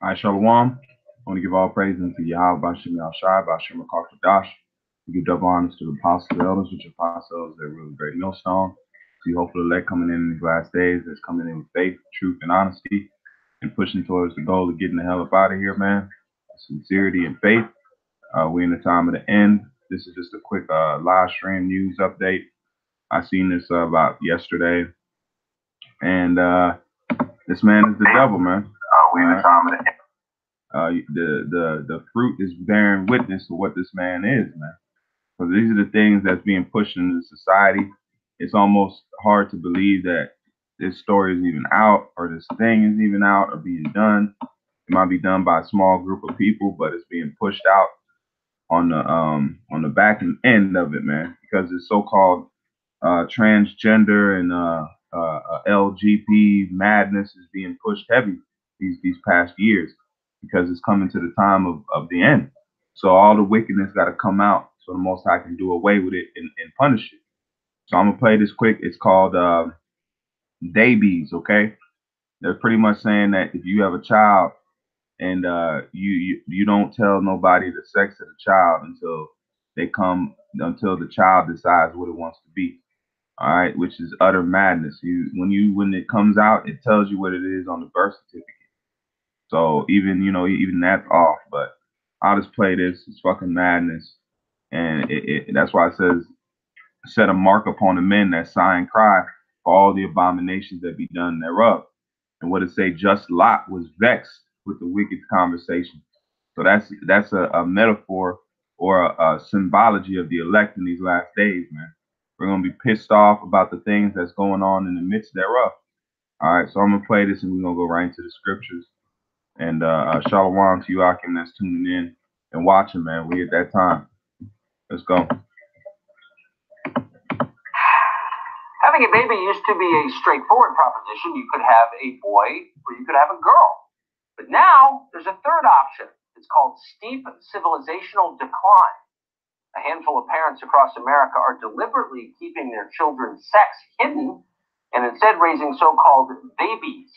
All right, Shalom. I want to give all praise unto Yahweh, Bashem Shai, Bashem Dash. We give double honors to the apostles, the elders, which apostles, they're really great millstone. See, hopefully, elect coming in these last days that's coming in with faith, truth, and honesty, and pushing towards the goal of getting the hell up out of here, man. Sincerity and faith. We're in the time of the end. This is just a quick live stream news update. I seen this about yesterday, and this man is the devil, man. We're in the time of the end. The fruit is bearing witness to what this man is, man. Because these are the things that's being pushed into society. It's almost hard to believe that this story is even out, or this thing is even out, or being done. It might be done by a small group of people, but it's being pushed out on the back end of it, man. Because it's so-called transgender and LGP madness is being pushed heavy these past years, because it's coming to the time of the end. So all the wickedness got to come out so the Most High can do away with it and punish it. So I'm going to play this quick. It's called Theybies, okay? They're pretty much saying that if you have a child and you don't tell nobody the sex of the child until the child decides what it wants to be. All right, which is utter madness. When it comes out, it tells you what it is on the birth certificate. So even that's off. But I'll just play this. It's fucking madness, and that's why it says, "Set a mark upon the men that sigh and cry for all the abominations that be done thereof." And what it say? Just Lot was vexed with the wicked conversation. So that's a metaphor or a symbology of the elect in these last days, man. We're going to be pissed off about the things that's going on in the midst thereof. All right, so I'm going to play this and we're going to go right into the scriptures. And shalom to you, Akim, that's tuning in and watching, man. We at that time. Let's go. Having a baby used to be a straightforward proposition. You could have a boy or you could have a girl. But now there's a third option. It's called steep civilizational decline. A handful of parents across America are deliberately keeping their children's sex hidden and instead raising so-called babies.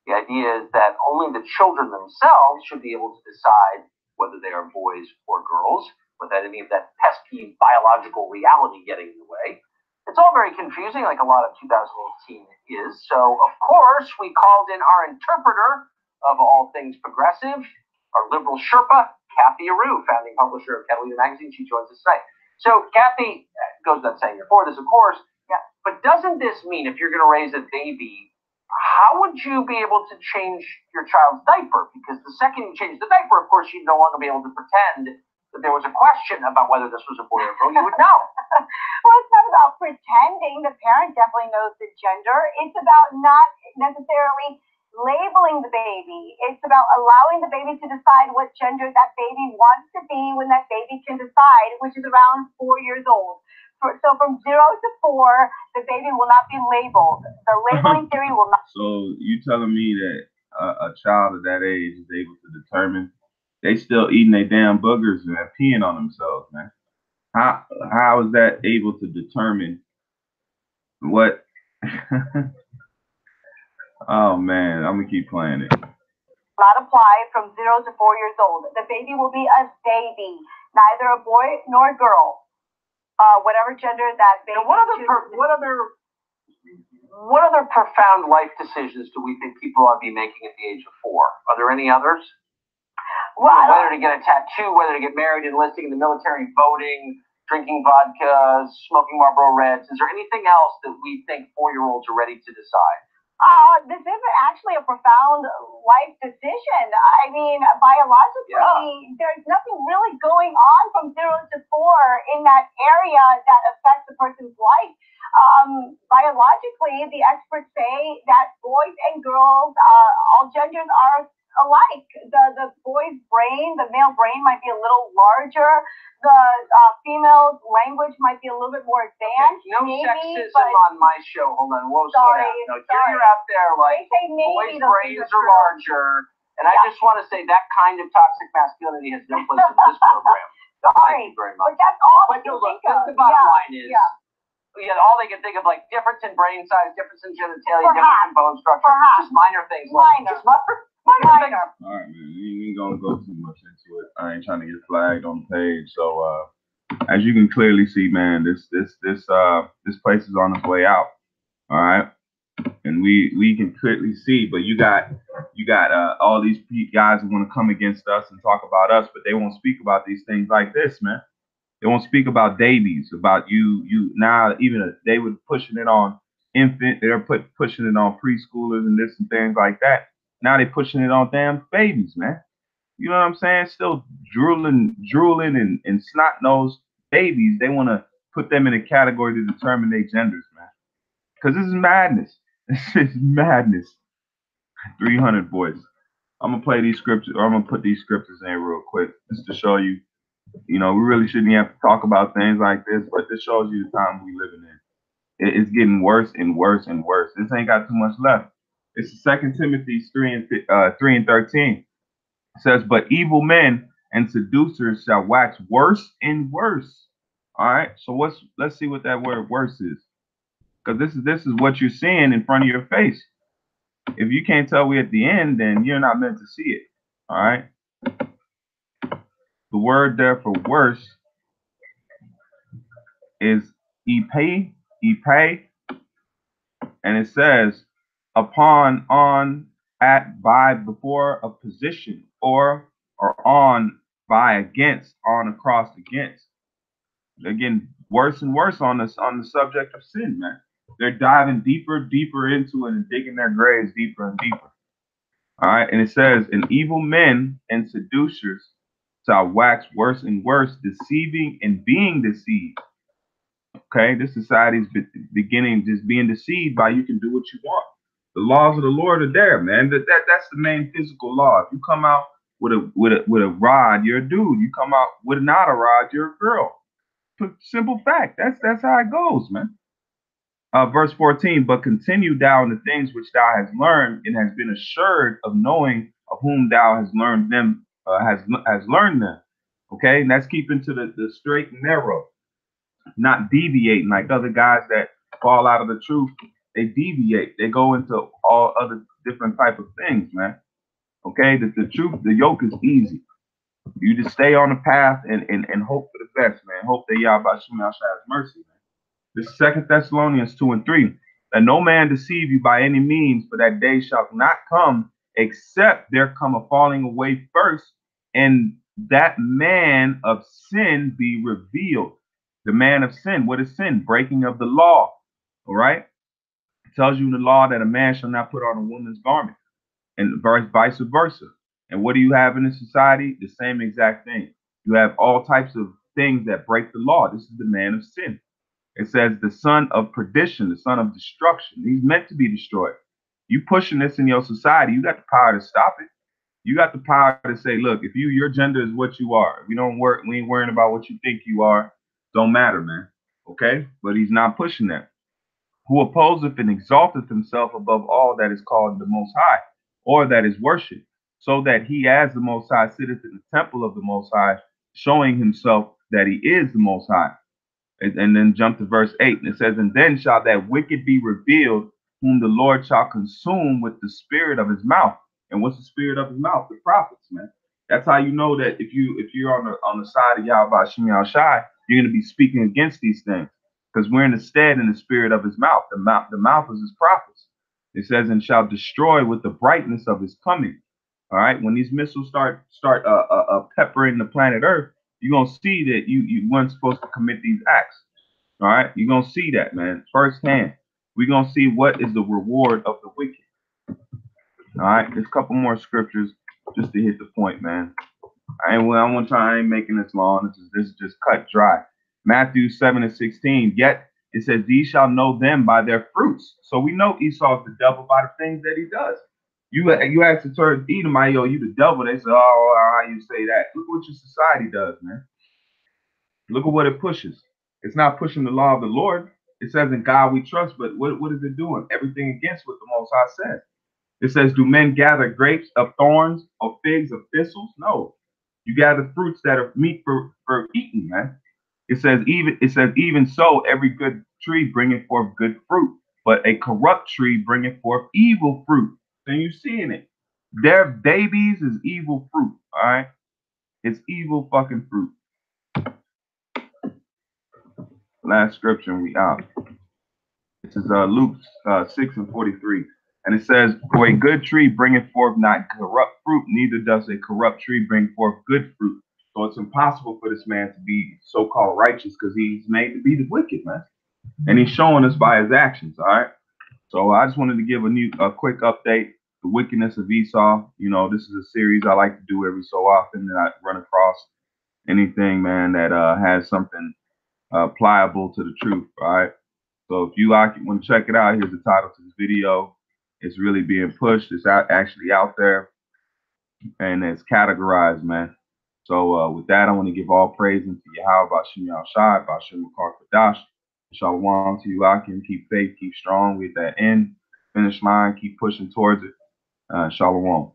The idea is that only the children themselves should be able to decide whether they are boys or girls, without any of that pesky biological reality getting in the way. It's all very confusing, like a lot of 2018 is. So, of course, we called in our interpreter of all things progressive, our liberal Sherpa, Kathy Aru, founding publisher of Catalina Magazine. She joins us tonight. So, Kathy, goes without saying before this, of course, yeah, but doesn't this mean if you're going to raise a baby, how would you be able to change your child's diaper? Because the second you change the diaper, of course, you'd no longer be able to pretend that there was a question about whether this was a boy or a girl. You would know. Well, it's not about pretending. The parent definitely knows the gender. It's about not necessarily labeling the baby. It's about allowing the baby to decide what gender that baby wants to be when that baby can decide, which is around 4 years old. So from 0 to 4, the baby will not be labeled. The labeling theory will not. So you telling me that a child of that age is able to determine? They still eating their damn boogers and peeing on themselves, man. How is that able to determine what? Oh man, I'm gonna keep playing it. Not apply from 0 to 4 years old. The baby will be a baby, neither a boy nor a girl. Whatever gender that baby. Now, what other profound life decisions do we think people ought to be making at the age of 4? Are there any others? Well, whether to get a tattoo, whether to get married, enlisting in the military, voting, drinking vodka, smoking Marlboro Reds. Is there anything else that we think 4-year-olds are ready to decide? This isn't actually a profound life decision. I mean, biologically, there's nothing really going on from 0 to 4 in that area that affects a person's life. Biologically, the experts say that boys and girls, all genders are alike. The boy's brain, the male brain might be a little larger. The female language might be a little bit more advanced. No sexism on my show. Hold on. Whoa, sorry. No, you're out there like boys' brains are larger. And I just want to say that kind of toxic masculinity has no place in this program. Sorry. Thank you very much. But that's all I can think of. The bottom line is, all they can think of, like, difference in brain size, difference in genitalia, difference in bone structure. Just minor things. Minor. Just minor things. All right, man. want to go too much into it. I ain't trying to get flagged on the page. So as you can clearly see, man, this place is on its way out. All right, and we can clearly see. But you got all these guys who want to come against us and talk about us, but they won't speak about these things like this, man. They won't speak about babies, about you now. Even they were pushing it on infant. They're pushing it on preschoolers and this and things like that. Now they're pushing it on damn babies, man. You know what I'm saying? Still drooling and snot nosed babies. They want to put them in a category to determine their genders, man. Because this is madness. This is madness. 300 boys. I'm gonna play these scriptures, or I'm gonna put these scriptures in real quick, just to show you. You know, we really shouldn't have to talk about things like this, but this shows you the time we living in. It's getting worse and worse and worse. This ain't got too much left. It's 2 Timothy 3 and 13. It says, "But evil men and seducers shall wax worse and worse." All right. So let's see what that word "worse" is, because this is what you're seeing in front of your face. If you can't tell we're at the end, then you're not meant to see it. All right. The word there for "worse" is epe, and it says upon, on, at, by, before a position, or on, by, against, on, across, against. They're getting worse and worse on this, on the subject of sin, man. They're diving deeper into it and digging their graves deeper and deeper. All right, and it says, "And evil men and seducers shall wax worse and worse, deceiving and being deceived." Okay, this society's beginning just being deceived by you can do what you want. The laws of the Lord are there, man. That's the main physical law. If you come out with a rod, you're a dude. You come out with not a rod, you're a girl. Simple fact. That's how it goes, man. Verse 14, "But continue thou in the things which thou hast learned and has been assured of knowing of whom thou hast learned them, has learned them." Okay, and that's keeping to the straight and narrow, not deviating like other guys that fall out of the truth. They deviate. They go into all other different type of things, man. Okay, the truth, the yoke is easy. You just stay on the path and hope for the best, man. Hope that Yahweh Shem has mercy, man. This is 2 Thessalonians 2 and 3. "That no man deceive you by any means, for that day shall not come, except there come a falling away first, and that man of sin be revealed." The man of sin, what is sin? Breaking of the law. All right? It tells you in the law that a man shall not put on a woman's garment, and vice versa. And what do you have in the society? The same exact thing. You have all types of things that break the law. This is the man of sin. It says the son of perdition, the son of destruction. He's meant to be destroyed. You pushing this in your society, you got the power to stop it. You got the power to say, look, if your gender is what you are, we ain't worrying about what you think you are. Don't matter, man. Okay? But he's not pushing that. "Who opposeth and exalteth himself above all that is called the Most High, or that is worshipped, so that he as the Most High sitteth in the temple of the Most High, showing himself that he is the Most High." And then jump to verse 8, and it says, "And then shall that wicked be revealed, whom the Lord shall consume with the spirit of his mouth." And what's the spirit of his mouth? The prophets, man. That's how you know that if you're on the side of Yahweh Shem Shai, you're going to be speaking against these things, because we're in the stead in the spirit of his mouth. The mouth is his prophets. It says, "And shall destroy with the brightness of his coming." All right, when these missiles start peppering the planet Earth, you're gonna see that you weren't supposed to commit these acts. All right, you're gonna see that, man, firsthand. We're gonna see what is the reward of the wicked. All right, there's a couple more scriptures just to hit the point, man. I ain't making this long. This is just cut dry. Matthew 7 and 16. "Yet it says, these shall know them by their fruits." So we know Esau's the devil by the things that he does. You ask the church Edomite, "Yo, you the devil." They say, "Oh, how you say that?" Look what your society does, man. Look at what it pushes. It's not pushing the law of the Lord. It says, "In God we trust," but what is it doing? Everything against what the Most High says. It says, "Do men gather grapes of thorns or figs of thistles?" No. You gather fruits that are meat for eating, man. It says, even so, every good tree bringeth forth good fruit, but a corrupt tree bringeth forth evil fruit. Then you're seeing it. Their babies is evil fruit. All right, it's evil fucking fruit. Last scripture and we out. This is Luke 6:43. And it says, for a good tree bringeth forth not corrupt fruit, neither does a corrupt tree bring forth good fruit. So it's impossible for this man to be so-called righteous because he's made to be the wicked, man. And he's showing us by his actions, all right? So I just wanted to give a quick update. The wickedness of Esau. You know, this is a series I like to do every so often that I run across anything, man, that has something pliable to the truth, all right? So if you like it, want to check it out, here's the title to this video. It's really being pushed. It's actually out there, and it's categorized, man. So with that, I want to give all praise unto Yahweh, Bashim Yahshai, Bashim Makar Kadash. Shalom to you, Akim. Keep faith, keep strong. We at that end, finish line, keep pushing towards it. Shalom.